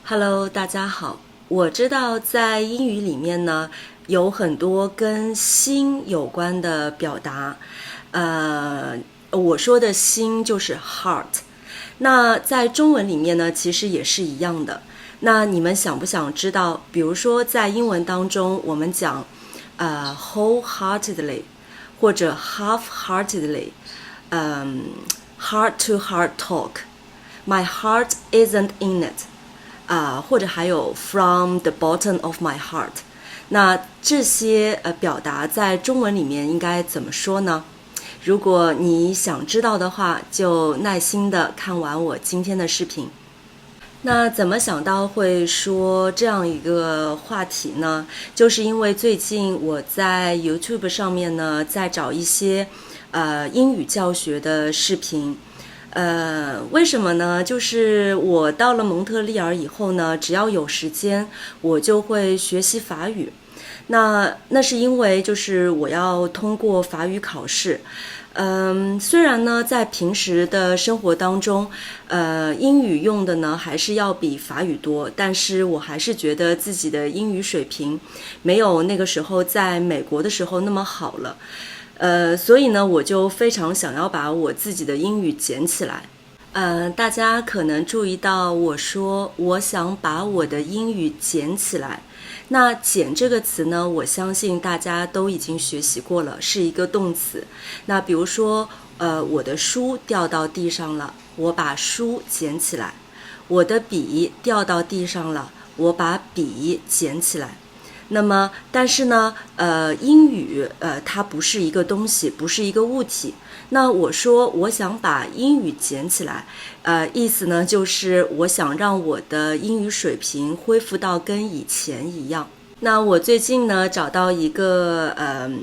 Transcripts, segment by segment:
Hello，大家好。我知道在英语里面呢，有很多跟心有关的表达。我说的心就是 heart。那在中文里面呢，其实也是一样的。那你们想不想知道？比如说在英文当中，我们讲wholeheartedly 或者 half-heartedly，heart to heart talk。My heart isn't in it。或者还有 from the bottom of my heart。 那这些表达在中文里面应该怎么说呢？如果你想知道的话，就耐心的看完我今天的视频。那怎么想到会说这样一个话题呢？就是因为最近我在 YouTube 上面呢，在找一些英语教学的视频。为什么呢？就是我到了蒙特利尔以后呢，只要有时间，我就会学习法语。那是因为就是我要通过法语考试。虽然呢，在平时的生活当中，英语用的呢还是要比法语多，但是我还是觉得自己的英语水平没有那个时候在美国的时候那么好了。所以呢，我就非常想要把我自己的英语捡起来。大家可能注意到我说我想把我的英语捡起来。那捡这个词呢，我相信大家都已经学习过了，是一个动词。那比如说，我的书掉到地上了，我把书捡起来；我的笔掉到地上了，我把笔捡起来。那么，但是呢，英语它不是一个东西，不是一个物体。那我说我想把英语捡起来，意思呢就是我想让我的英语水平恢复到跟以前一样。那我最近呢找到一个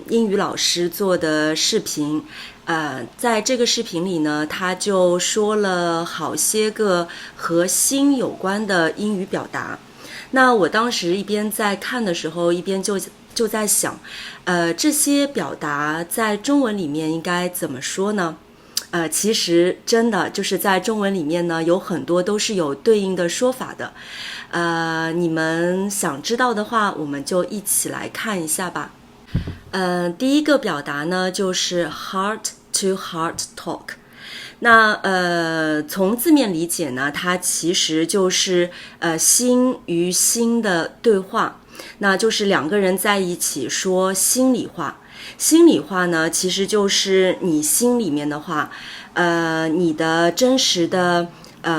英语老师做的视频，在这个视频里呢，他就说了好些个和心有关的英语表达。那我当时一边在看的时候，一边就在想，这些表达在中文里面应该怎么说呢？其实真的就是在中文里面呢，有很多都是有对应的说法的。你们想知道的话，我们就一起来看一下吧。第一个表达呢，就是 heart to heart talk。那从字面理解呢，它其实就是心与心的对话，那就是两个人在一起说心里话。心里话呢，其实就是你心里面的话，你的真实的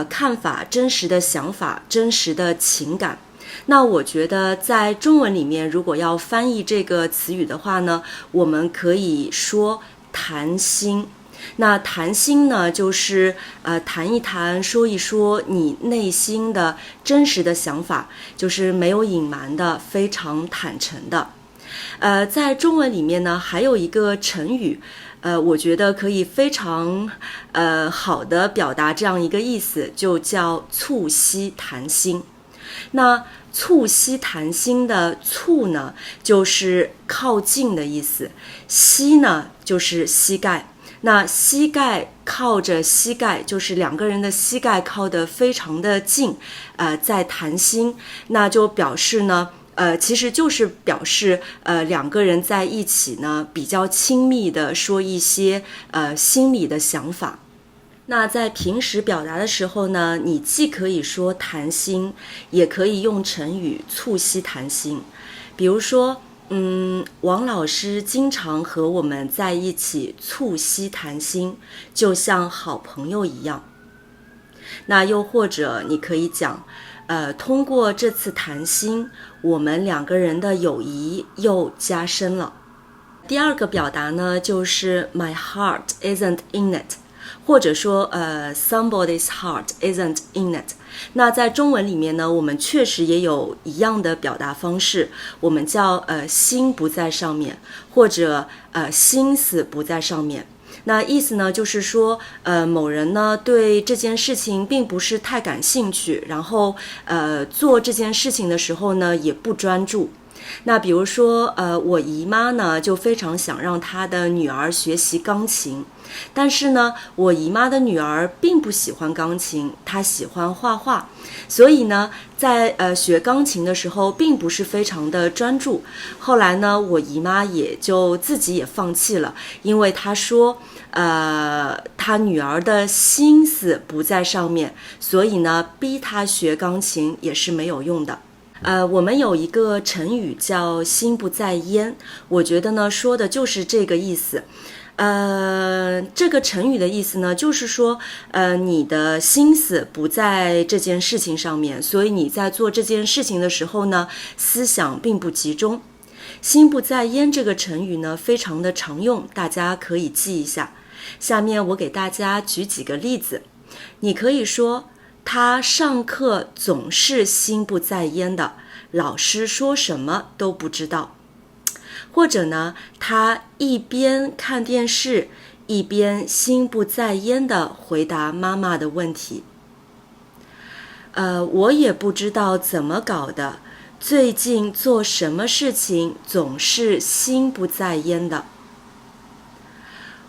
看法、真实的想法、真实的情感。那我觉得在中文里面，如果要翻译这个词语的话呢，我们可以说谈心。那谈心呢，就是谈一谈，说一说你内心的真实的想法，就是没有隐瞒的，非常坦诚的。在中文里面呢，还有一个成语，我觉得可以非常好的表达这样一个意思，就叫促膝谈心。那促膝谈心的促呢，就是靠近的意思；膝呢，就是膝盖。那膝盖靠着膝盖，就是两个人的膝盖靠得非常的近，在谈心，那就表示呢，其实就是表示两个人在一起呢，比较亲密的说一些心里的想法。那在平时表达的时候呢，你既可以说谈心，也可以用成语促膝谈心。比如说王老师经常和我们在一起促膝谈心，就像好朋友一样。那又或者你可以讲，通过这次谈心，我们两个人的友谊又加深了。第二个表达呢，就是 My heart isn't in it， 或者说somebody's heart isn't in it。那在中文里面呢，我们确实也有一样的表达方式，我们叫心不在上面，或者心思不在上面。那意思呢，就是说某人呢对这件事情并不是太感兴趣，然后做这件事情的时候呢也不专注。那比如说，我姨妈呢就非常想让她的女儿学习钢琴，但是呢，我姨妈的女儿并不喜欢钢琴，她喜欢画画，所以呢，在学钢琴的时候并不是非常的专注。后来呢，我姨妈也就自己也放弃了，因为她说，她女儿的心思不在上面，所以呢，逼她学钢琴也是没有用的。我们有一个成语叫心不在焉，我觉得呢说的就是这个意思。这个成语的意思呢，就是说，你的心思不在这件事情上面，所以你在做这件事情的时候呢，思想并不集中。心不在焉这个成语呢，非常的常用，大家可以记一下。下面我给大家举几个例子，你可以说，他上课总是心不在焉的，老师说什么都不知道。或者呢，他一边看电视，一边心不在焉地回答妈妈的问题。我也不知道怎么搞的，最近做什么事情总是心不在焉的。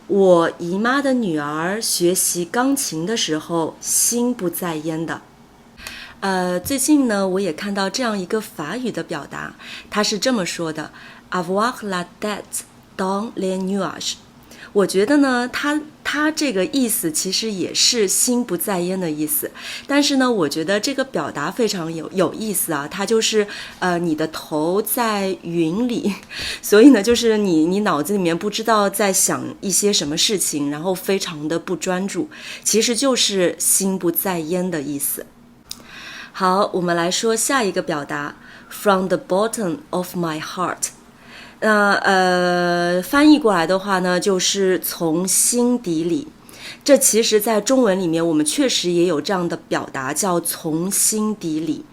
我姨妈的女儿学习钢琴的时候心不在焉的。最近呢，我也看到这样一个法语的表达，它是这么说的 avoir la tête dans les nuages。 我觉得呢，它这个意思其实也是心不在焉的意思，但是呢，我觉得这个表达非常有意思啊，它就是你的头在云里，所以呢，就是你脑子里面不知道在想一些什么事情，然后非常的不专注，其实就是心不在焉的意思。好，我们来说下一个表达 from the bottom of my heart。那翻译过来的话呢，就是从心底里。这其实在中文里面我们确实也有这样的表达，叫从心底里。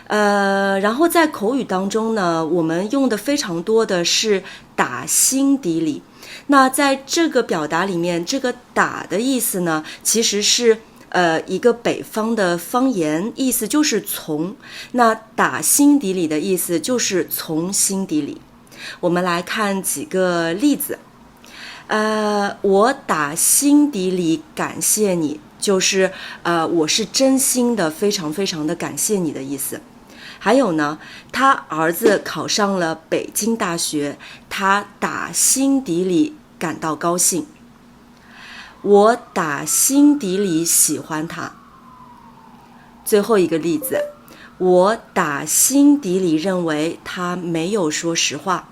然后在口语当中呢，我们用的非常多的是打心底里。那在这个表达里面，这个打的意思呢，其实是一个北方的方言，意思就是从。那打心底里的意思就是从心底里。我们来看几个例子。我打心底里感谢你，就是我是真心的非常非常的感谢你的意思。还有呢，他儿子考上了北京大学，他打心底里感到高兴。我打心底里喜欢他。最后一个例子，我打心底里认为他没有说实话。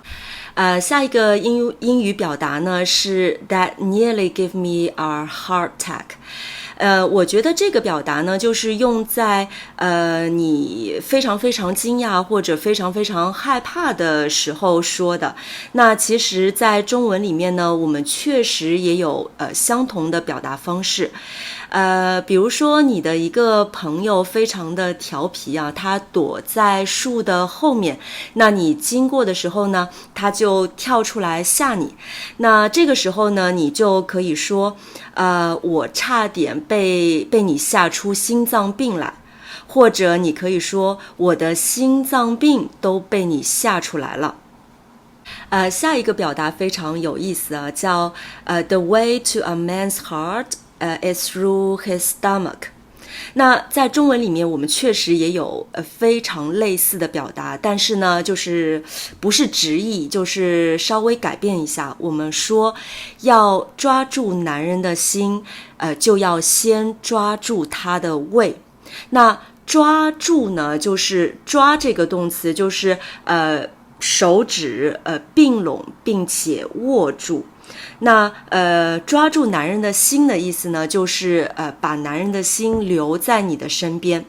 下一个英语表达呢是 That nearly gave me a heart attack。我觉得这个表达呢，就是用在你非常非常惊讶或者非常非常害怕的时候说的。那其实在中文里面呢，我们确实也有相同的表达方式。比如说你的一个朋友非常的调皮啊，他躲在树的后面，那你经过的时候呢，他就跳出来吓你。那这个时候呢，你就可以说我差点被你吓出心脏病来，或者你可以说我的心脏病都被你吓出来了。下一个表达非常有意思啊，叫the way to a man's heart。is through his stomach。 那在中文里面我们确实也有非常类似的表达，但是呢就是不是直译，就是稍微改变一下。我们说要抓住男人的心，就要先抓住他的胃。那抓住呢，就是抓这个动词就是手指并拢并且握住。那抓住男人的心的意思呢，就是把男人的心留在你的身边。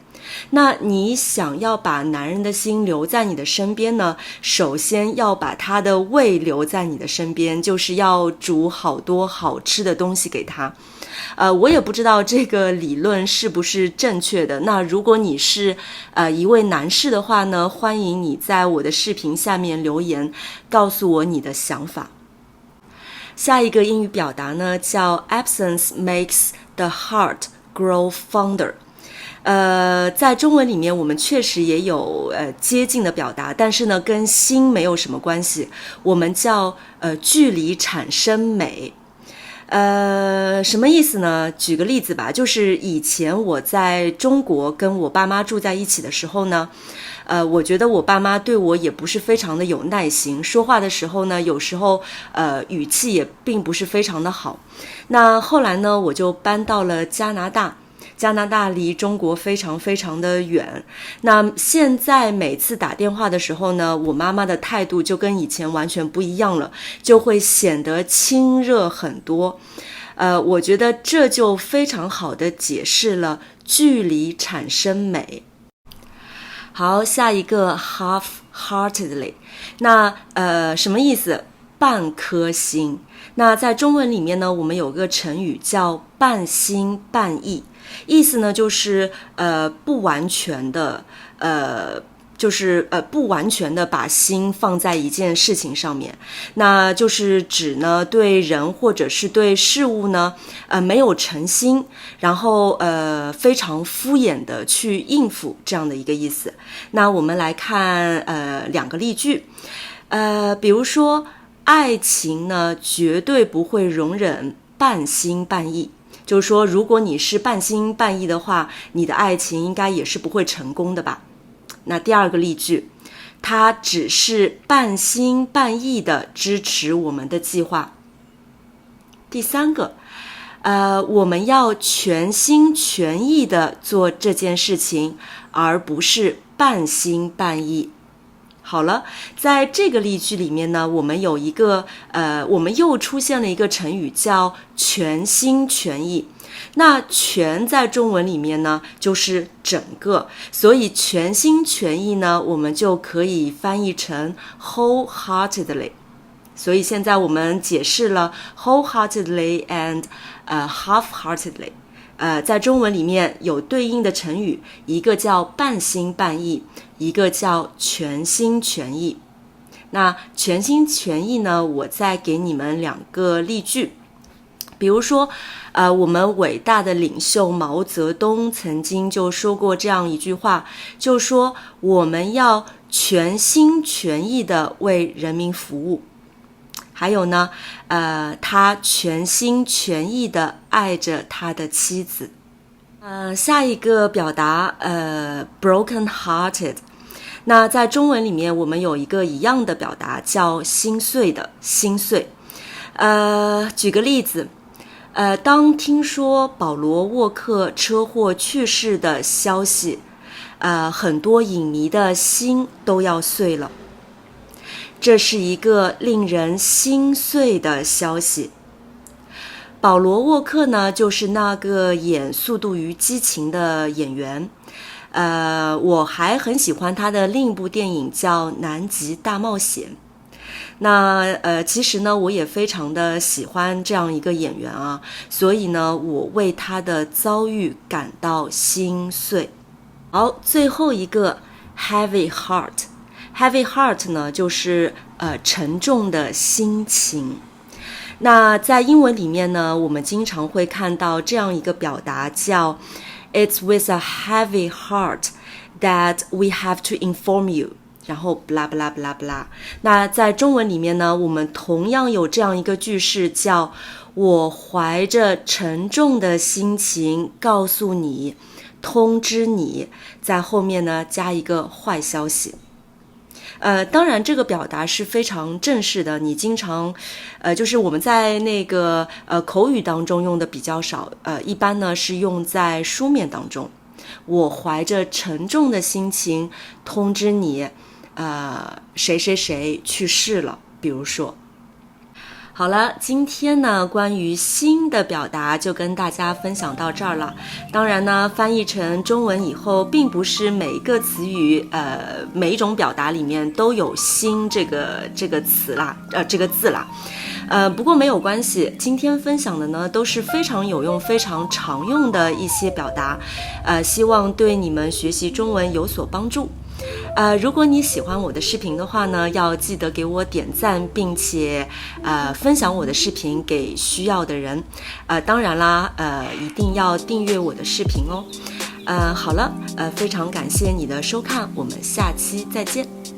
那你想要把男人的心留在你的身边呢，首先要把他的胃留在你的身边，就是要煮好多好吃的东西给他。我也不知道这个理论是不是正确的。那如果你是一位男士的话呢，欢迎你在我的视频下面留言，告诉我你的想法。下一个英语表达呢，叫 absence makes the heart grow fonder。在中文里面我们确实也有接近的表达，但是呢跟心没有什么关系，我们叫距离产生美。什么意思呢？举个例子吧，就是以前我在中国跟我爸妈住在一起的时候呢，我觉得我爸妈对我也不是非常的有耐心，说话的时候呢，有时候语气也并不是非常的好。那后来呢，我就搬到了加拿大。加拿大离中国非常非常的远，那现在每次打电话的时候呢，我妈妈的态度就跟以前完全不一样了，就会显得亲热很多。我觉得这就非常好的解释了距离产生美。好，下一个 half-heartedly， 那什么意思？半颗心。那在中文里面呢，我们有个成语叫半心半意，意思呢就是不完全的不完全的把心放在一件事情上面，那就是指呢对人或者是对事物呢没有诚心，然后非常敷衍的去应付这样的一个意思。那我们来看两个例句，比如说爱情呢绝对不会容忍半心半意，就是说如果你是半心半意的话，你的爱情应该也是不会成功的吧。那第二个例句，他只是半心半意的支持我们的计划。第三个，我们要全心全意的做这件事情，而不是半心半意。好了，在这个例句里面呢，我们有一个我们又出现了一个成语叫全心全意。那全在中文里面呢就是整个，所以全心全意呢我们就可以翻译成 wholeheartedly。 所以现在我们解释了 wholeheartedly and half-heartedly，在中文里面有对应的成语，一个叫半心半意，一个叫全心全意。那全心全意呢，我再给你们两个例句。比如说我们伟大的领袖毛泽东曾经就说过这样一句话，就说我们要全心全意的为人民服务。还有呢他全心全意的爱着他的妻子。下一个表达broken hearted， 那在中文里面我们有一个一样的表达叫心碎的，心碎。举个例子，当听说保罗沃克车祸去世的消息，很多影迷的心都要碎了。这是一个令人心碎的消息。保罗沃克呢，就是那个演《速度与激情》的演员。我还很喜欢他的另一部电影叫《南极大冒险》。那其实呢，我也非常的喜欢这样一个演员啊，所以呢，我为他的遭遇感到心碎。好，最后一个 heavy heart。heavy heart 呢，就是沉重的心情。那在英文里面呢，我们经常会看到这样一个表达叫 It's with a heavy heart that we have to inform you， 然后 blah blah blah blah。 那在中文里面呢，我们同样有这样一个句式叫我怀着沉重的心情告诉你，通知你，在后面呢加一个坏消息。当然这个表达是非常正式的，你经常就是我们在那个口语当中用的比较少，一般呢是用在书面当中。我怀着沉重的心情通知你谁谁谁去世了，比如说。好了，今天呢关于心的表达就跟大家分享到这儿了。当然呢，翻译成中文以后，并不是每一个词语每一种表达里面都有心这个词啦，这个字啦。不过没有关系，今天分享的呢都是非常有用、非常常用的一些表达，希望对你们学习中文有所帮助。如果你喜欢我的视频的话呢，要记得给我点赞，并且分享我的视频给需要的人。当然啦，一定要订阅我的视频哦。好了，非常感谢你的收看，我们下期再见。